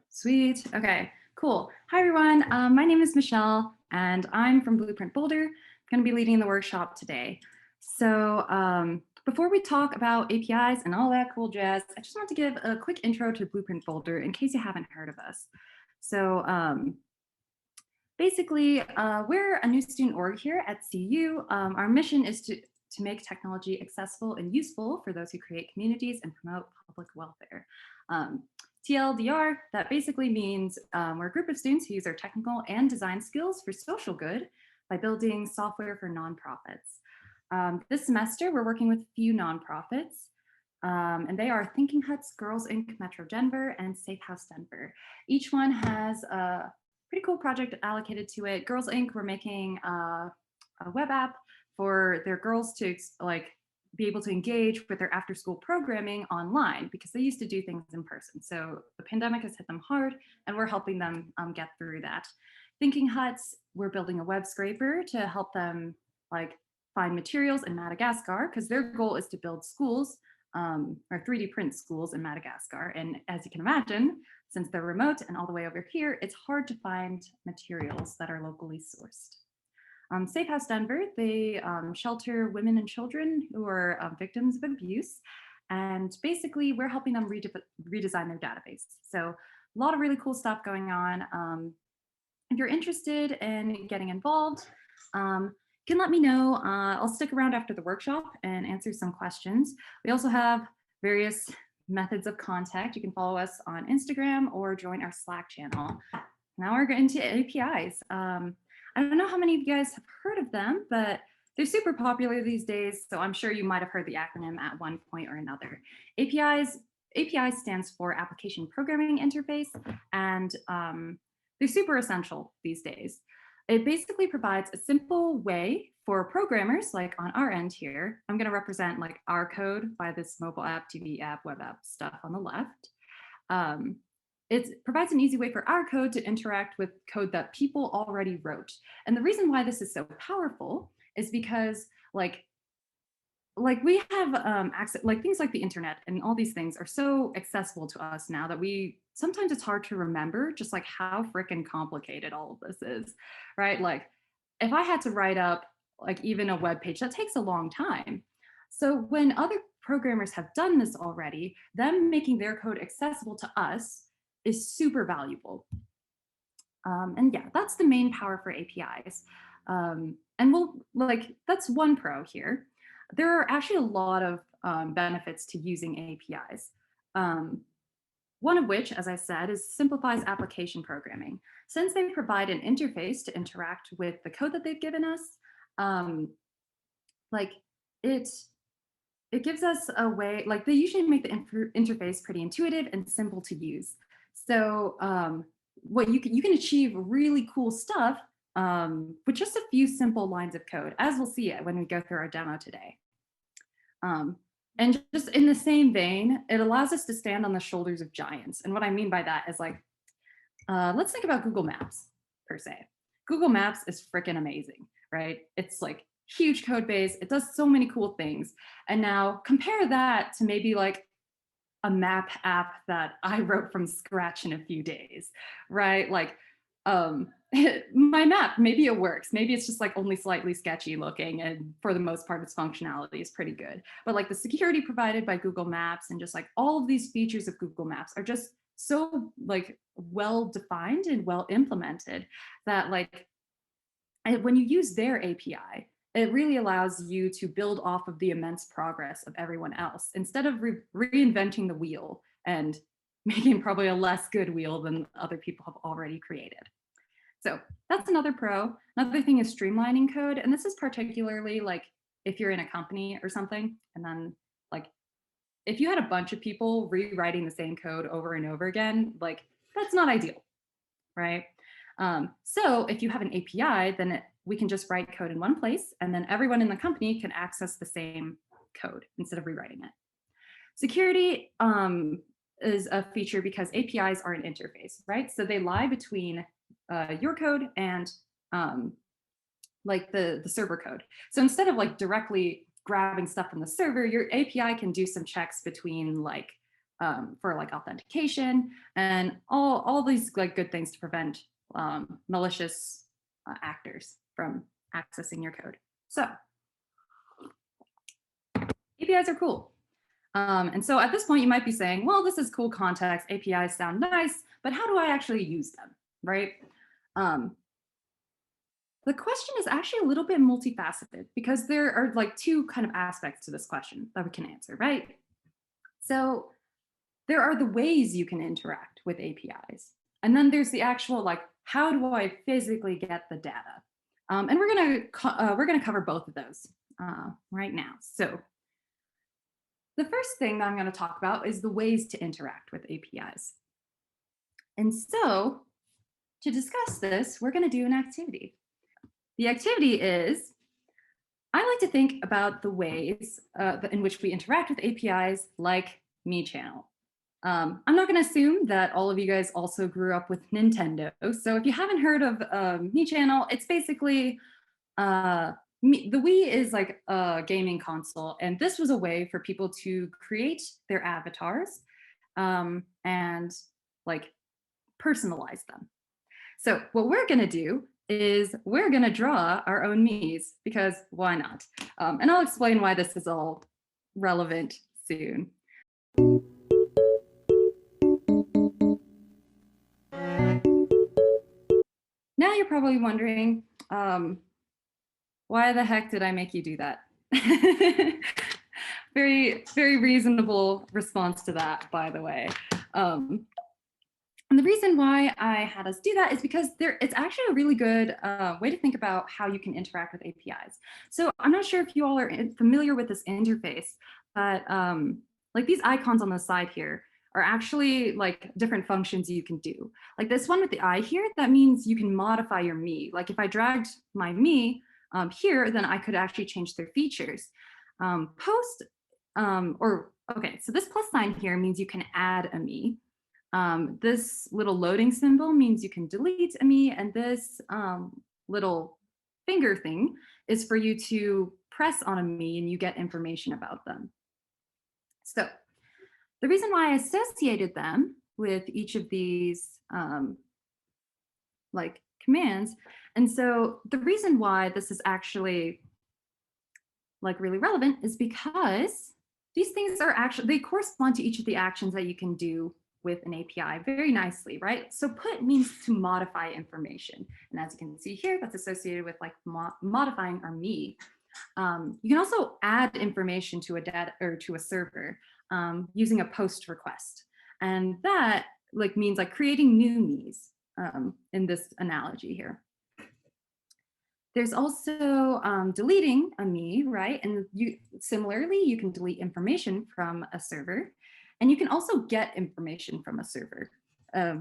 Sweet. Okay, cool. Hi, everyone. My name is Michelle, and I'm from Blueprint Boulder. I'm going to be leading the workshop today. So before we talk about APIs and all that cool jazz, I just want to give a quick intro to Blueprint Boulder in case you haven't heard of us. So basically, we're a new student org here at CU. Our mission is to make technology accessible and useful for those who create communities and promote public welfare. TLDR, that basically means we're a group of students who use our technical and design skills for social good by building software for nonprofits. This semester, we're working with a few nonprofits, and they are Thinking Huts, Girls Inc. Metro Denver, and Safe House Denver. Each one has a pretty cool project allocated to it. Girls Inc., we're making a web app for their girls to be able to engage with their after school programming online because they used to do things in person. So the pandemic has hit them hard and we're helping them get through that. Thinking Huts, we're building a web scraper to help them find materials in Madagascar because their goal is to build schools or 3D print schools in Madagascar. And as you can imagine, since they're remote and all the way over here, it's hard to find materials that are locally sourced. Safe House Denver, they shelter women and children who are victims of abuse. And basically, we're helping them redesign their database. So a lot of really cool stuff going on. If you're interested in getting involved, you can let me know. I'll stick around after the workshop and answer some questions. We also have various methods of contact. You can follow us on Instagram or join our Slack channel. Now we're getting to APIs. I don't know how many of you guys have heard of them, but they're super popular these days. So I'm sure you might have heard the acronym at one point or another. API stands for Application Programming Interface, and they're super essential these days. It basically provides a simple way for programmers, like on our end here. I'm going to represent our code by this mobile app, TV app, web app stuff on the left. It provides an easy way for our code to interact with code that people already wrote. And the reason why this is so powerful is because we have access, things like the internet and all these things are so accessible to us now that sometimes it's hard to remember just how freaking complicated all of this is, right? If I had to write up even a web page, that takes a long time. So when other programmers have done this already, them making their code accessible to us is super valuable. And yeah, that's the main power for APIs. And that's one pro here. There are actually a lot of benefits to using APIs. One of which, as I said, is simplifies application programming. Since they provide an interface to interact with the code that they've given us, it gives us a way, they usually make the interface pretty intuitive and simple to use. So what you can achieve really cool stuff with just a few simple lines of code, as we'll see it when we go through our demo today. And just in the same vein, it allows us to stand on the shoulders of giants. And what I mean by that is let's think about Google Maps per se. Google Maps is freaking amazing, right? It's huge code base. It does so many cool things. And now compare that to maybe a map app that I wrote from scratch in a few days, right? My map, maybe it works. Maybe it's just only slightly sketchy looking, and for the most part, its functionality is pretty good. But the security provided by Google Maps and just all of these features of Google Maps are just so well defined and well implemented that when you use their API, it really allows you to build off of the immense progress of everyone else instead of reinventing the wheel and making probably a less good wheel than other people have already created. So that's another pro. Another thing is streamlining code. And this is particularly if you're in a company or something, and then if you had a bunch of people rewriting the same code over and over again, that's not ideal, right? So if you have an API, then we can just write code in one place, and then everyone in the company can access the same code instead of rewriting it. Security is a feature because APIs are an interface, right? So they lie between your code and the server code. So instead of directly grabbing stuff from the server, your API can do some checks between for like authentication and all these like good things to prevent malicious actors from accessing your code. So APIs are cool. And so at this point, you might be saying, well, this is cool context. APIs sound nice, but how do I actually use them, right? The question is actually a little bit multifaceted because there are like two kind of aspects to this question that we can answer, right? So there are the ways you can interact with APIs. And then there's the actual like, how do I physically get the data? And we're gonna cover both of those right now. So the first thing that I'm gonna talk about is the ways to interact with APIs. And so to discuss this, we're gonna do an activity. The activity is, I like to think about the ways in which we interact with APIs like Me Channel. I'm not going to assume that all of you guys also grew up with Nintendo. So if you haven't heard of Me Channel, it's basically, the Wii is like a gaming console. And this was a way for people to create their avatars and like personalize them. So what we're going to do is we're going to draw our own Miis because why not? And I'll explain why this is all relevant soon. Now you're probably wondering, why the heck did I make you do that? Very, very reasonable response to that, by the way. And the reason why I had us do that is because it's actually a really good way to think about how you can interact with APIs. So I'm not sure if you all are familiar with this interface, but like these icons on the side here are actually like different functions you can do. Like this one with the eye here, that means you can modify your Me. Like if I dragged my Me here, then I could actually change their features. Okay, so this plus sign here means you can add a Me. This little loading symbol means you can delete a Me, and this little finger thing is for you to press on a Me and you get information about them. So the reason why I associated them with each of these like commands, and so the reason why this is actually like really relevant is because these things are actually, they correspond to each of the actions that you can do with an API very nicely, right? So put means to modify information. And as you can see here, that's associated with like modifying our Me. You can also add information to a data or to a server using a post request. And that like means like creating new Me's in this analogy here. There's also deleting a Me, right? And similarly, you can delete information from a server. And you can also get information from a server,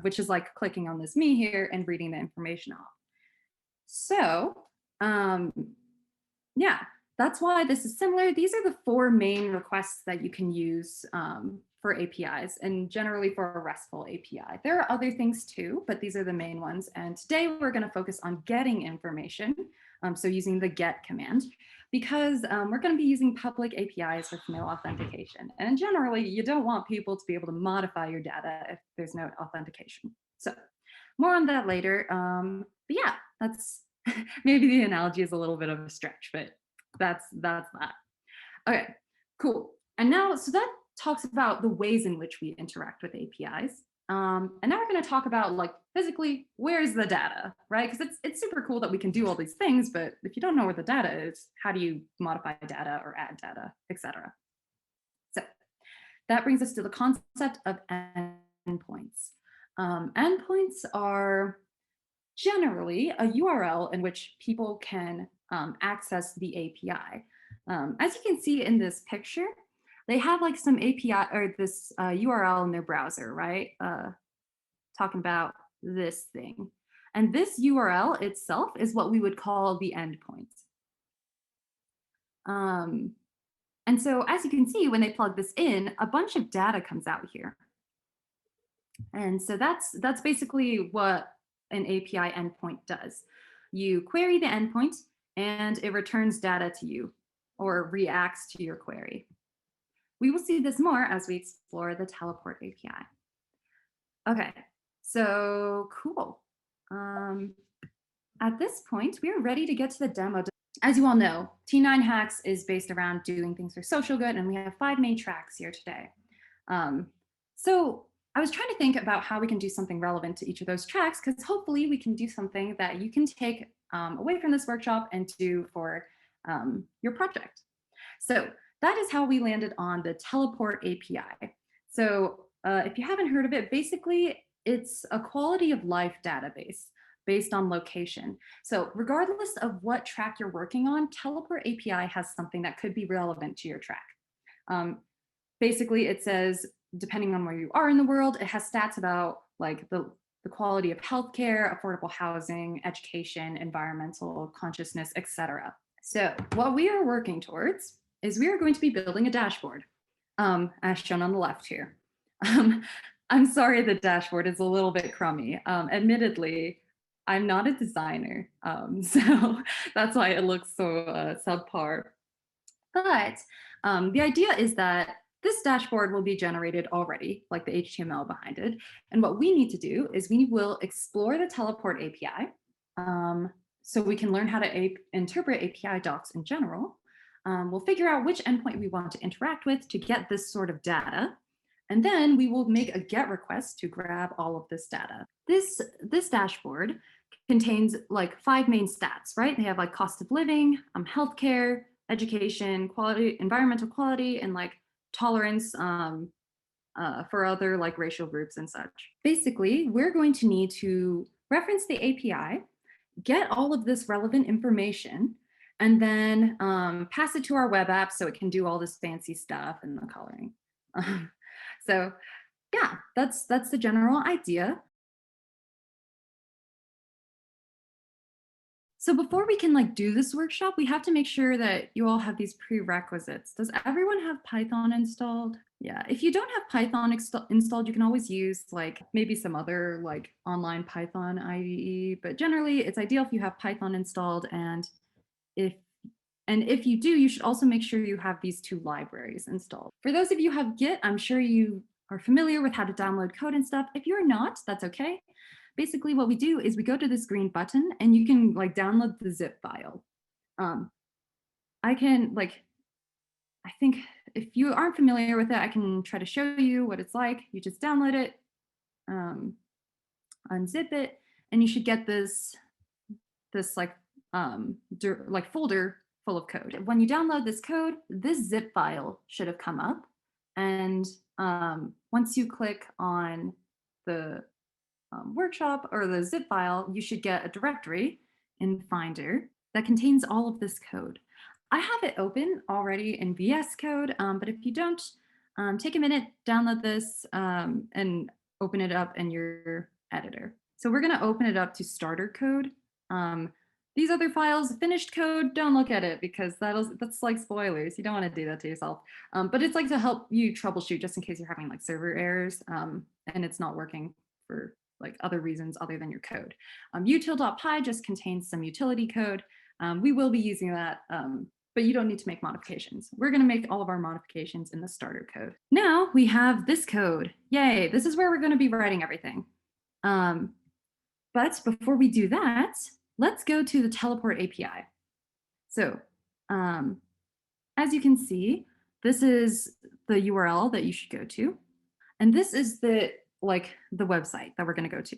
which is like clicking on this Me here and reading the information off. So yeah, that's why this is similar. These are the 4 main requests that you can use for APIs and generally for a RESTful API. There are other things too, but these are the main ones. And today we're going to focus on getting information. So using the get command, because we're going to be using public APIs with no authentication. And generally, you don't want people to be able to modify your data if there's no authentication. So more on that later. But yeah, that's maybe the analogy is a little bit of a stretch, but that's that. Okay, cool. And now, so that talks about the ways in which we interact with APIs. And now we're going to talk about like physically, where's the data, right? Because it's super cool that we can do all these things, but if you don't know where the data is, how do you modify data or add data, etc. So that brings us to the concept of endpoints. Endpoints are generally a URL in which people can access the API. As you can see in this picture, they have like some API or this URL in their browser, right? Talking about this thing. And this URL itself is what we would call the endpoint. And so as you can see, when they plug this in, a bunch of data comes out here. And so that's basically what an API endpoint does. You query the endpoint and it returns data to you or reacts to your query. We will see this more as we explore the Teleport API. Okay, so cool. At this point, we are ready to get to the demo. As you all know, T9 Hacks is based around doing things for social good, and we have 5 main tracks here today. So I was trying to think about how we can do something relevant to each of those tracks, because hopefully we can do something that you can take away from this workshop and do for your project. So that is how we landed on the Teleport API. So if you haven't heard of it, basically it's a quality of life database based on location. So regardless of what track you're working on, Teleport API has something that could be relevant to your track. Basically, it says, depending on where you are in the world, it has stats about like the quality of healthcare, affordable housing, education, environmental consciousness, etc. So what we are working towards is we are going to be building a dashboard, as shown on the left here. I'm sorry the dashboard is a little bit crummy. Admittedly, I'm not a designer, so that's why it looks so subpar. But the idea is that this dashboard will be generated already, like the HTML behind it. And what we need to do is we will explore the Teleport API so we can learn how to interpret API docs in general. We'll figure out which endpoint we want to interact with to get this sort of data. And then we will make a GET request to grab all of this data. This dashboard contains like 5 main stats, right? They have like cost of living, healthcare, education, quality, environmental quality, and like tolerance for other like racial groups and such. Basically, we're going to need to reference the API, get all of this relevant information, and then pass it to our web app so it can do all this fancy stuff and the coloring. So yeah, that's the general idea. So before we can like do this workshop, we have to make sure that you all have these prerequisites. Does everyone have Python installed? Yeah, if you don't have Python installed, you can always use like maybe some other like online Python IDE, but generally it's ideal if you have Python installed, and if you do, you should also make sure you have these 2 libraries installed. For those of you who have Git, I'm sure you are familiar with how to download code and stuff. If you're not, that's okay. Basically what we do is we go to this green button and you can like download the zip file. I think if you aren't familiar with it, I can try to show you what it's like. You just download it, unzip it, and you should get this like folder full of code. When you download this code, this zip file should have come up. And once you click on the workshop or the zip file, you should get a directory in Finder that contains all of this code. I have it open already in VS Code, but if you don't, take a minute, download this, and open it up in your editor. So we're going to open it up to starter code. These other files, finished code, don't look at it because that's like spoilers. You don't want to do that to yourself. But it's like to help you troubleshoot just in case you're having like server errors and it's not working for like other reasons other than your code. util.py just contains some utility code. We will be using that, but you don't need to make modifications. We're going to make all of our modifications in the starter code. Now we have this code. Yay, this is where we're going to be writing everything. But before we do that, let's go to the Teleport API. So as you can see, this is the URL that you should go to. And this is the website that we're going to go to.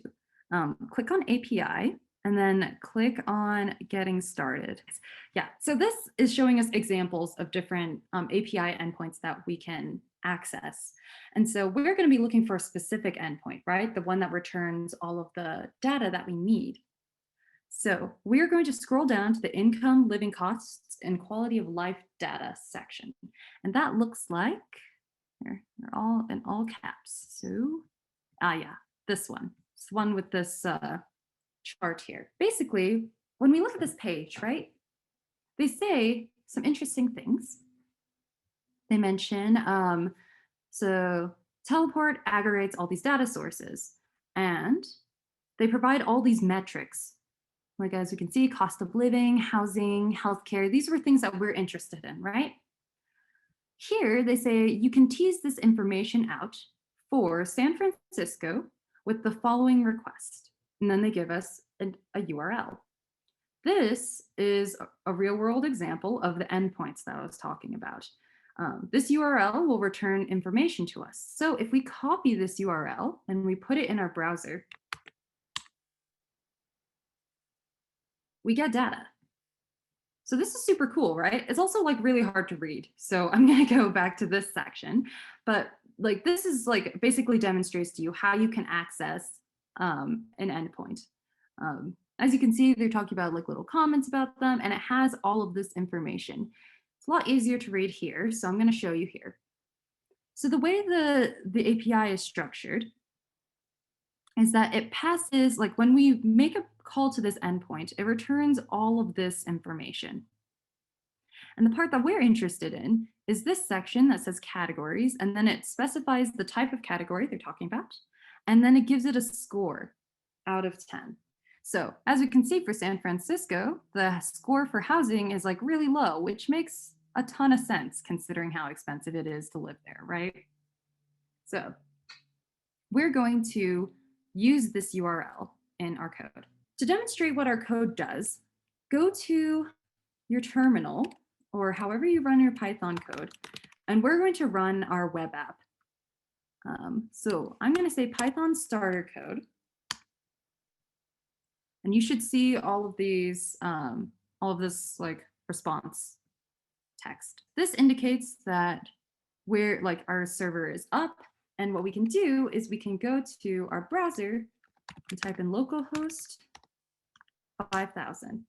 Click on API and then click on getting started. Yeah, so this is showing us examples of different API endpoints that we can access. And so we're going to be looking for a specific endpoint, right? The one that returns all of the data that we need. So we're going to scroll down to the income, living costs, and quality of life data section. And that looks like, they're all in all caps. So, yeah, this one. This one with this chart here. Basically, when we look at this page, right, they say some interesting things. They mention, so Teleport aggregates all these data sources, and they provide all these metrics. Like, as you can see, cost of living, housing, healthcare, these were things that we're interested in, right? Here they say you can tease this information out for San Francisco with the following request. And then they give us a URL. This is a real world example of the endpoints that I was talking about. This URL will return information to us. So if we copy this URL and we put it in our browser, we get data. So this is super cool, right? It's also like really hard to read. So I'm gonna go back to this section, but like this is like basically demonstrates to you how you can access an endpoint. As you can see, they're talking about like little comments about them, and it has all of this information. It's a lot easier to read here, so I'm gonna show you here. So the way the API is structured is that it passes, like when we make a call to this endpoint, it returns all of this information. And the part that we're interested in is this section that says categories, and then it specifies the type of category they're talking about, and then it gives it a score out of 10. So as we can see for San Francisco, the score for housing is like really low, which makes a ton of sense considering how expensive it is to live there, right? So we're going to use this URL in our code. To demonstrate what our code does, go to your terminal or however you run your Python code, and we're going to run our web app. So I'm going to say Python starter code. And you should see all of these, all of this like response text. This indicates that we're like our server is up. And what we can do is we can go to our browser and type in localhost 5000.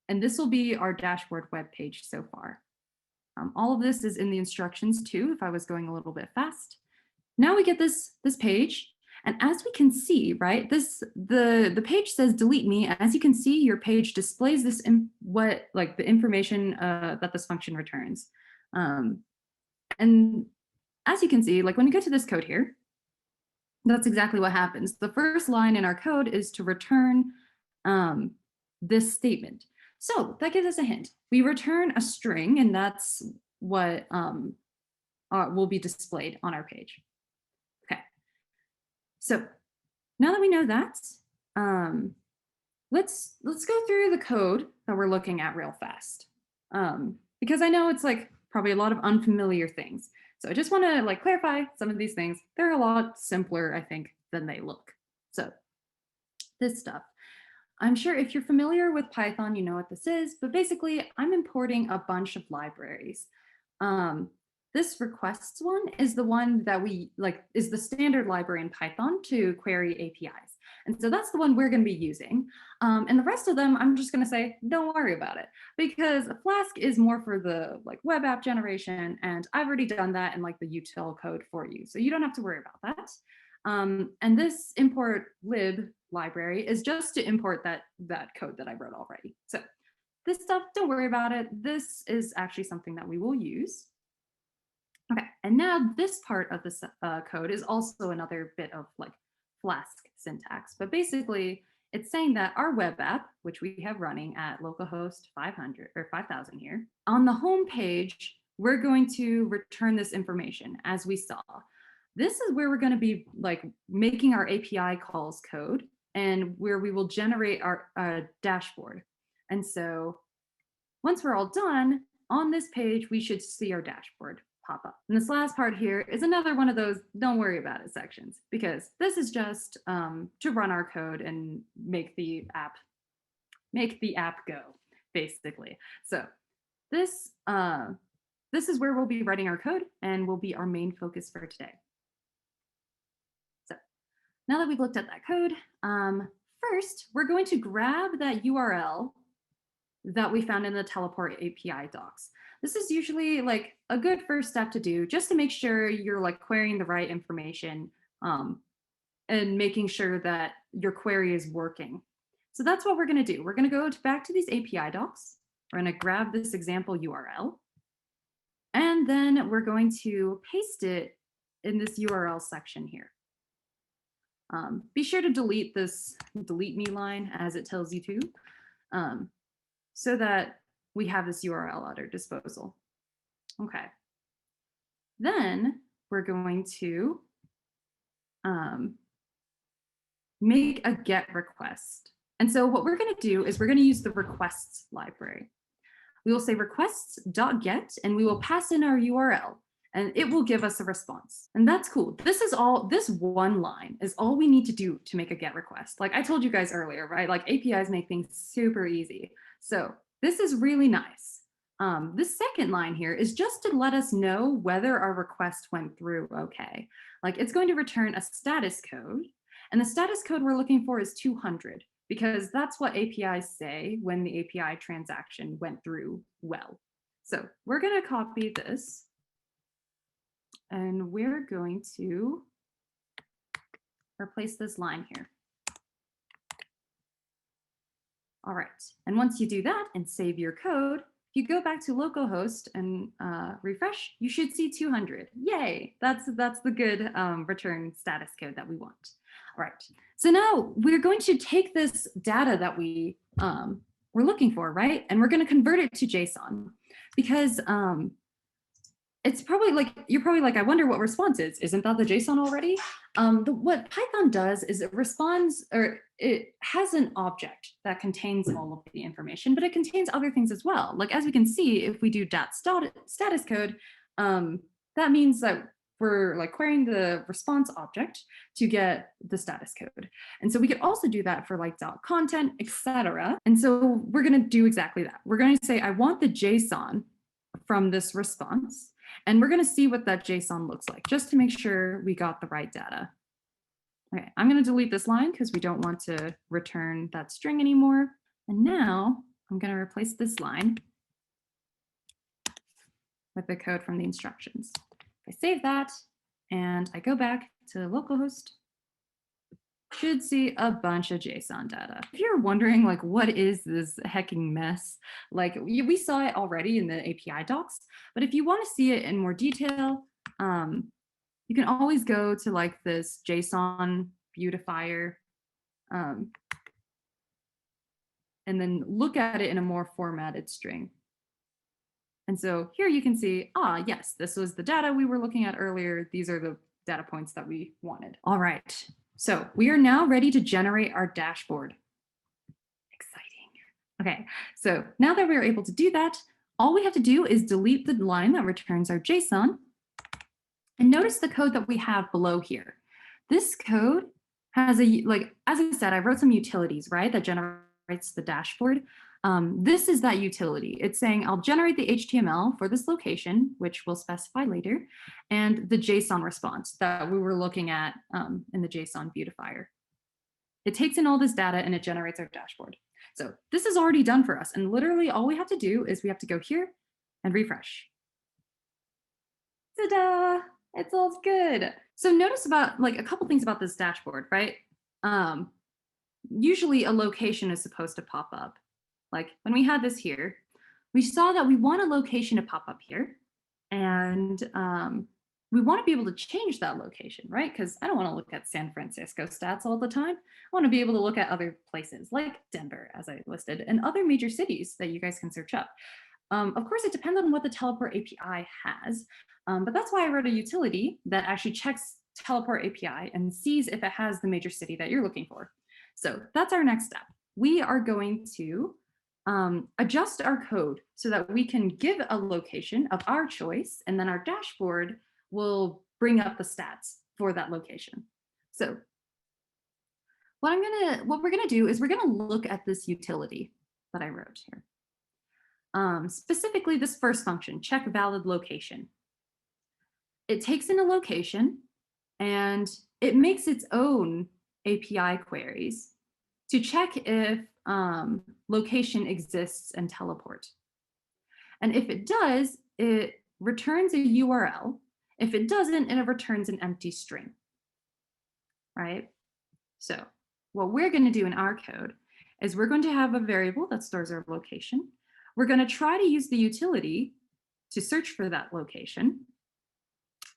And this will be our dashboard web page so far. All of this is in the instructions too, if I was going a little bit fast. Now we get this page. And as we can see, right, the page says delete me. As you can see, your page displays this the information that this function returns. And as you can see, like when you go to this code here, that's exactly what happens. The first line in our code is to return this statement. So that gives us a hint. We return a string, and that's what will be displayed on our page. Okay. So now that we know that, let's go through the code that we're looking at real fast, because I know it's like probably a lot of unfamiliar things. So I just want to like clarify some of these things. They're a lot simpler, I think, than they look. So this stuff. I'm sure if you're familiar with Python, you know what this is, but basically I'm importing a bunch of libraries. This requests one is the one that is the standard library in Python to query APIs. And so that's the one we're going to be using. And the rest of them, I'm just going to say, don't worry about it, because Flask is more for the like web app generation. And I've already done that in like the util code for you. So you don't have to worry about that. And this import lib library is just to import that code that I wrote already. So this stuff, don't worry about it. This is actually something that we will use. Okay, and now this part of this code is also another bit of like Flask syntax, but basically it's saying that our web app, which we have running at localhost 500 or 5000 here, on the home page, we're going to return this information as we saw. This is where we're going to be like making our API calls code, and where we will generate our dashboard. And so once we're all done, on this page, we should see our dashboard pop up. And this last part here is another one of those don't worry about it sections, because this is just to run our code and make the app go, basically. So this is where we'll be writing our code and will be our main focus for today. So now that we've looked at that code, first we're going to grab that URL that we found in the teleport API docs. This is usually like a good first step to do, just to make sure you're like querying the right information and making sure that your query is working. So that's what we're going to do. We're going to go back to these API docs. We're going to grab this example URL, and then we're going to paste it in this URL section here. Be sure to delete this delete me line as it tells you to, so that we have this URL at our disposal. Okay, Then we're going to make a get request. And so what we're going to do is we're going to use the requests library. We will say requests.get, and we will pass in our URL, and it will give us a response. And that's cool. This one line is all we need to do to make a get request. Like I told you guys earlier, right? Like APIs make things super easy. So this is really nice. This second line here is just to let us know whether our request went through okay. Like it's going to return a status code, and the status code we're looking for is 200. Because that's what APIs say when the API transaction went through well. So we're going to copy this, and we're going to replace this line here. All right, and once you do that and save your code, if you go back to localhost and refresh, you should see 200. Yay, that's the good return status code that we want. All right, so now we're going to take this data that we're looking for, right? And we're going to convert it to JSON because it's probably like, you're probably like, I wonder what response is. Isn't that the JSON already? What Python does is it responds, or it has an object that contains all of the information, but it contains other things as well. Like, as we can see, if we do .status code, that means that we're like querying the response object to get the status code. And so we could also do that for like .content, etc. And so we're going to do exactly that. We're going to say, I want the JSON from this response. And we're going to see what that JSON looks like, just to make sure we got the right data. Okay, I'm going to delete this line because we don't want to return that string anymore. And now I'm going to replace this line with the code from the instructions. If I save that and I go back to localhost, should see a bunch of JSON data. If you're wondering, like, what is this hecking mess? Like, we saw it already in the API docs, but if you want to see it in more detail, you can always go to like this JSON beautifier and then look at it in a more formatted string. And so here you can see, yes, this was the data we were looking at earlier. These are the data points that we wanted. All right. So we are now ready to generate our dashboard. Exciting. Okay, so now that we're able to do that, all we have to do is delete the line that returns our JSON. And notice the code that we have below here. This code has like, as I said, I wrote some utilities, right, that generates the dashboard. This is that utility. It's saying I'll generate the HTML for this location, which we'll specify later, and the JSON response that we were looking at in the JSON beautifier. It takes in all this data and it generates our dashboard. So this is already done for us. And literally all we have to do is we have to go here and refresh. Ta-da! It's all good. So notice about like a couple things about this dashboard, right? Usually a location is supposed to pop up. Like when we had this here, we saw that we want a location to pop up here, and we want to be able to change that location, right? Because I don't want to look at San Francisco stats all the time. I want to be able to look at other places like Denver, as I listed, and other major cities that you guys can search up. Of course, it depends on what the Teleport API has, but that's why I wrote a utility that actually checks Teleport API and sees if it has the major city that you're looking for. So that's our next step. We are going to adjust our code so that we can give a location of our choice, and then our dashboard will bring up the stats for that location. So what we're gonna do is we're gonna look at this utility that I wrote here. Specifically this first function, check valid location. It takes in a location and it makes its own API queries to check if location exists in Teleport. And if it does, it returns a URL. If it doesn't, it returns an empty string, right? So what we're going to do in our code is we're going to have a variable that stores our location. We're going to try to use the utility to search for that location.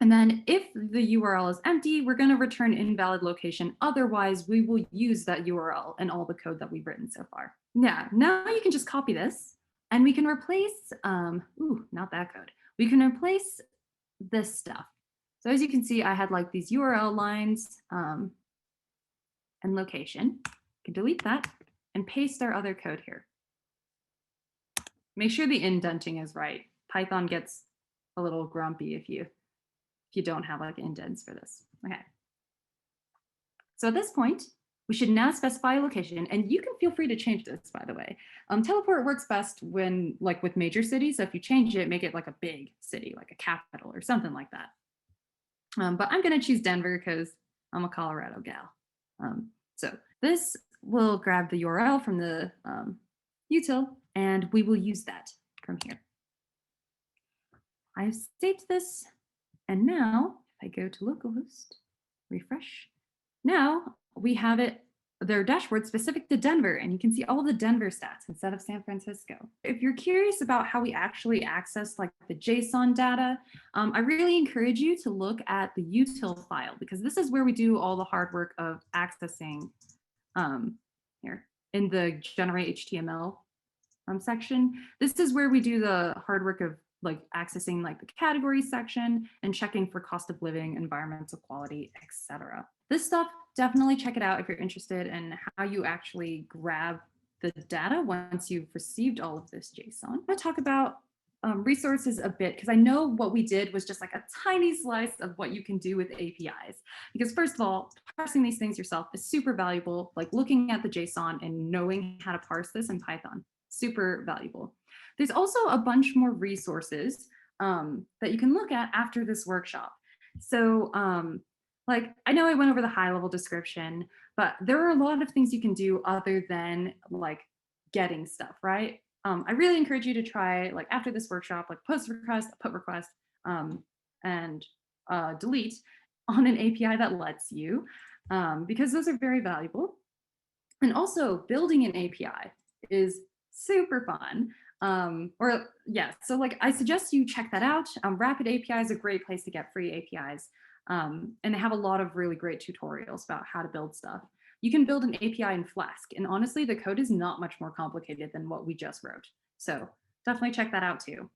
And then if the URL is empty, we're going to return invalid location. Otherwise, we will use that URL in all the code that we've written so far. Yeah, now you can just copy this and we can replace, not that code. We can replace this stuff. So as you can see, I had like these URL lines and location. You can delete that and paste our other code here. Make sure the indenting is right. Python gets a little grumpy if you don't have like indents for this. Okay. So at this point, we should now specify a location, and you can feel free to change this, by the way. Teleport works best when, like with major cities, so if you change it, make it like a big city, like a capital or something like that. But I'm gonna choose Denver because I'm a Colorado gal. So this will grab the URL from the util, and we will use that from here. I've saved this, and now if I go to localhost, refresh, now we have it, their dashboard specific to Denver, and you can see all the Denver stats instead of San Francisco. If you're curious about how we actually access like the JSON data, I really encourage you to look at the util file, because this is where we do all the hard work of accessing here in the generate HTML section. This is where we do the hard work of like accessing like the category section and checking for cost of living, environmental quality, etc. This stuff, definitely check it out if you're interested in how you actually grab the data once you've received all of this JSON. I'm going to talk about resources a bit, because I know what we did was just like a tiny slice of what you can do with APIs. Because first of all, parsing these things yourself is super valuable, like looking at the JSON and knowing how to parse this in Python. Super valuable. There's also a bunch more resources that you can look at after this workshop. So like, I know I went over the high level description, but there are a lot of things you can do other than like getting stuff, right? I really encourage you to try, like after this workshop, like post request, put request, and delete on an API that lets you, because those are very valuable. And also building an API is super fun. So like I suggest you check that out. Rapid API is a great place to get free APIs. And they have a lot of really great tutorials about how to build stuff. You can build an API in Flask, and honestly, the code is not much more complicated than what we just wrote. So definitely check that out too.